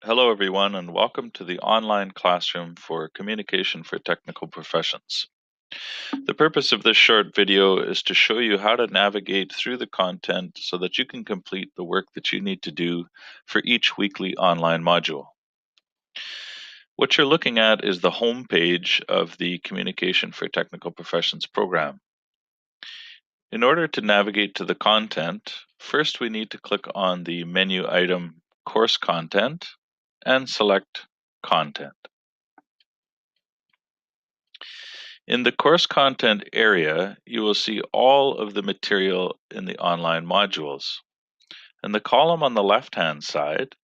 Hello, everyone, and welcome to the online classroom for communication for technical professions. The purpose of this short video is to show you how to navigate through the content so that you can complete the work that you need to do for each weekly online module. What you're looking at is the home page of the Communication for Technical Professions program. In order to navigate to the content, first we need to click on the menu item Course Content and select Content. In the course content area, you will see all of the material in the online modules. In the column on the left-hand side,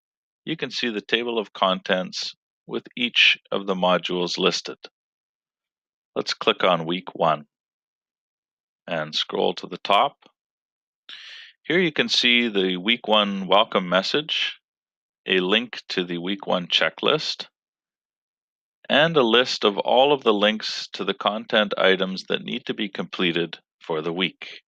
you can see the table of contents with each of the modules listed. Let's click on week 1 and scroll to the top. Here you can see the week 1 welcome message, a link to the week 1 checklist, and a list of all of the links to the content items that need to be completed for the week.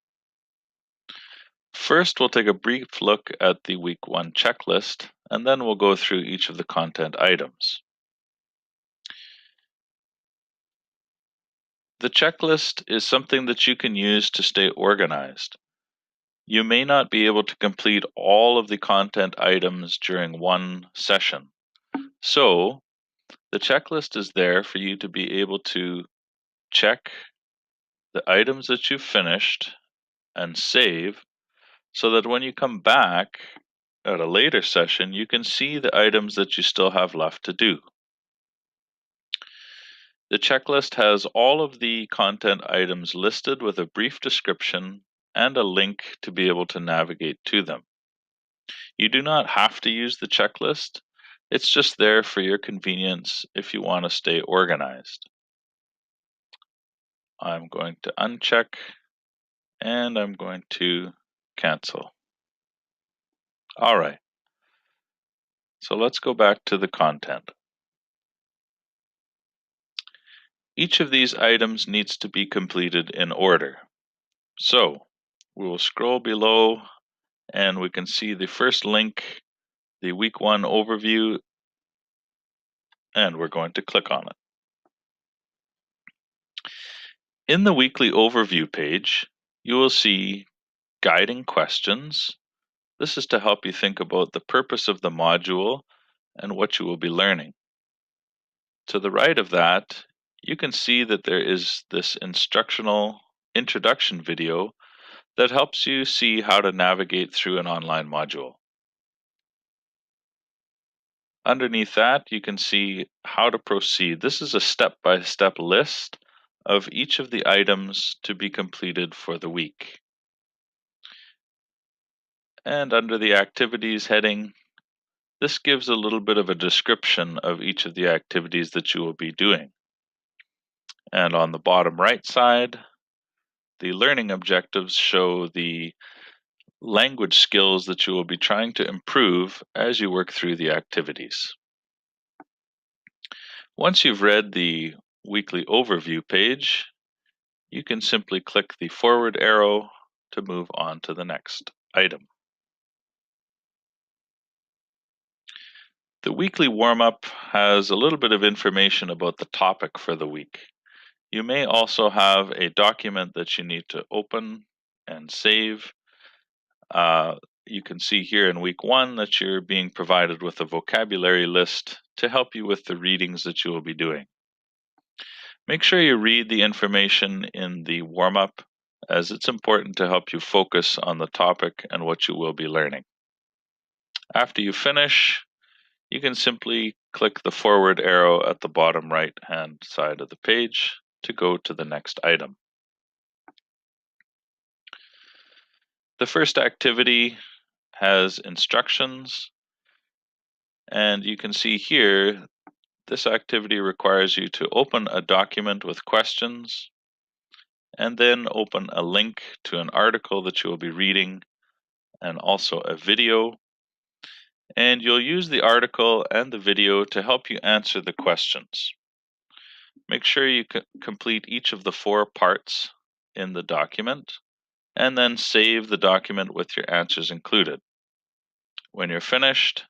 First, we'll take a brief look at the week 1 checklist, and then we'll go through each of the content items. The checklist is something that you can use to stay organized. You may not be able to complete all of the content items during one session. So, the checklist is there for you to be able to check the items that you've finished and save so that when you come back at a later session, you can see the items that you still have left to do. The checklist has all of the content items listed with a brief description and a link to be able to navigate to them. You do not have to use the checklist. It's just there for your convenience if you want to stay organized. I'm going to uncheck and I'm going to cancel. All right. So let's go back to the content. Each of these items needs to be completed in order. So we will scroll below and we can see the first link, the week 1 overview, and we're going to click on it. In the weekly overview page, you will see guiding questions. This is to help you think about the purpose of the module and what you will be learning. To the right of that, you can see that there is this instructional introduction video that helps you see how to navigate through an online module. Underneath that, you can see how to proceed. This is a step-by-step list of each of the items to be completed for the week. And under the activities heading, this gives a little bit of a description of each of the activities that you will be doing. And on the bottom right side, the learning objectives show the language skills that you will be trying to improve as you work through the activities. Once you've read the weekly overview page, you can simply click the forward arrow to move on to the next item. The weekly warm-up has a little bit of information about the topic for the week. You may also have a document that you need to open and save. You can see here in week 1 that you're being provided with a vocabulary list to help you with the readings that you will be doing. Make sure you read the information in the warm-up, as it's important to help you focus on the topic and what you will be learning. After you finish, you can simply click the forward arrow at the bottom right-hand side of the page to go to the next item. The first activity has instructions, and you can see here this activity requires you to open a document with questions and then open a link to an article that you will be reading and also a video. And you'll use the article and the video to help you answer the questions. Make sure you complete each of the 4 parts in the document and then save the document with your answers included. When you're finished,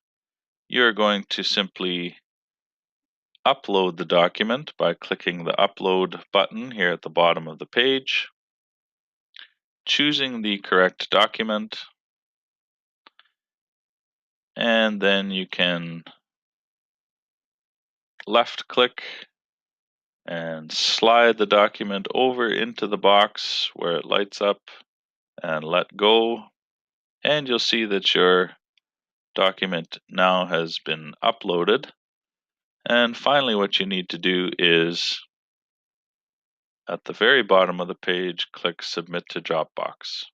you're going to simply upload the document by clicking the Upload button here at the bottom of the page, choosing the correct document, and then you can left click and slide the document over into the box where it lights up and let go, and you'll see that your document now has been uploaded. And finally, what you need to do is at the very bottom of the page, click Submit to Dropbox.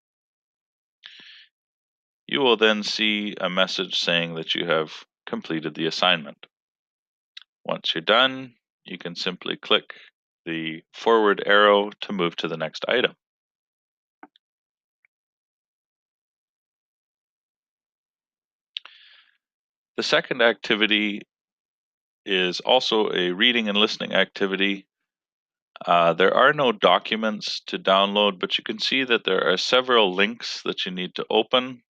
You will then see a message saying that you have completed the assignment. Once you're done, you can simply click the forward arrow to move to the next item. The second activity is also a reading and listening activity. There are no documents to download, but you can see that there are several links that you need to open.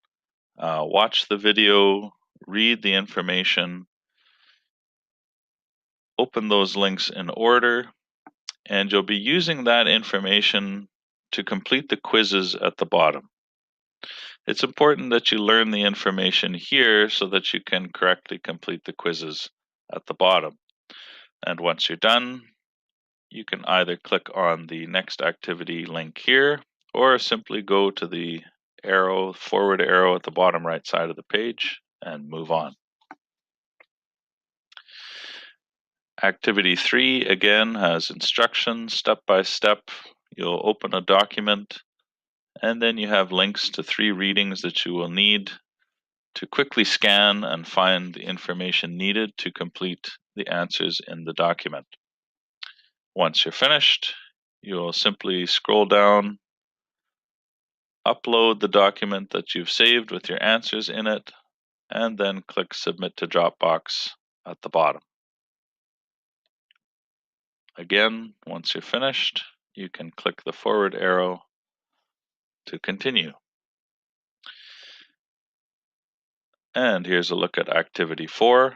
Watch the video, read the information, open those links in order, and you'll be using that information to complete the quizzes at the bottom. It's important that you learn the information here so that you can correctly complete the quizzes at the bottom. And once you're done, you can either click on the next activity link here, or simply go to the forward arrow at the bottom right side of the page and move on. Activity 3 again has instructions step by step. You'll open a document, and then you have links to 3 readings that you will need to quickly scan and find the information needed to complete the answers in the document. Once you're finished, you'll simply scroll down, upload the document that you've saved with your answers in it, and then click Submit to Dropbox at the bottom. Again, once you're finished, you can click the forward arrow to continue. And here's a look at activity 4.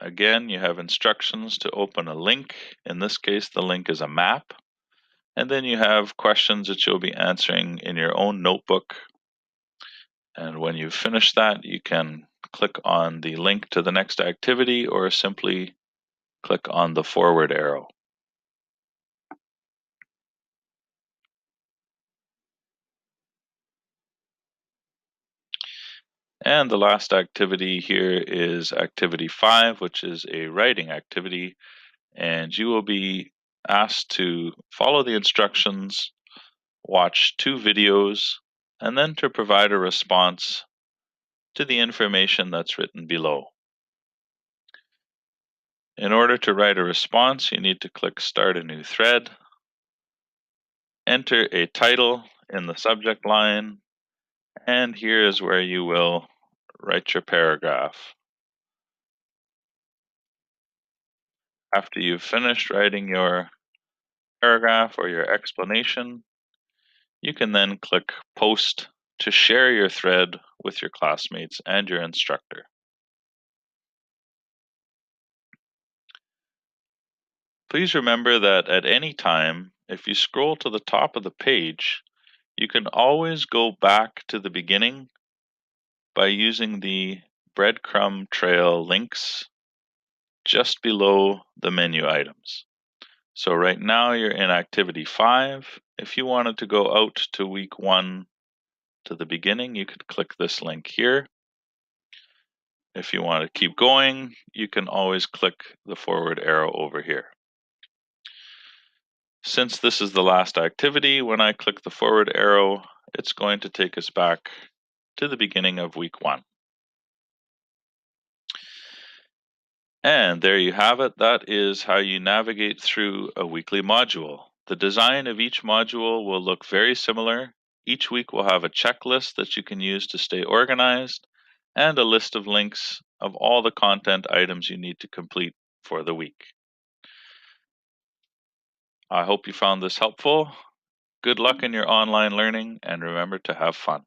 Again, you have instructions to open a link. In this case, the link is a map. And then you have questions that you'll be answering in your own notebook. And when you've finished that, you can click on the link to the next activity or simply click on the forward arrow. And the last activity here is activity 5, which is a writing activity. And you will be asked to follow the instructions, watch 2 videos, and then to provide a response to the information that's written below. In order to write a response, you need to click Start a New Thread, enter a title in the subject line, and here is where you will write your paragraph. After you've finished writing your paragraph or your explanation, you can then click Post to share your thread with your classmates and your instructor. Please remember that at any time, if you scroll to the top of the page, you can always go back to the beginning by using the breadcrumb trail links just below the menu items. So right now you're in activity 5. If you wanted to go out to week 1 to the beginning, you could click this link here. If you want to keep going, you can always click the forward arrow over here. Since this is the last activity, when I click the forward arrow, it's going to take us back to the beginning of week 1. And there you have it. That is how you navigate through a weekly module. The design of each module will look very similar. Each week will have a checklist that you can use to stay organized and a list of links of all the content items you need to complete for the week. I hope you found this helpful. Good luck in your online learning, and remember to have fun.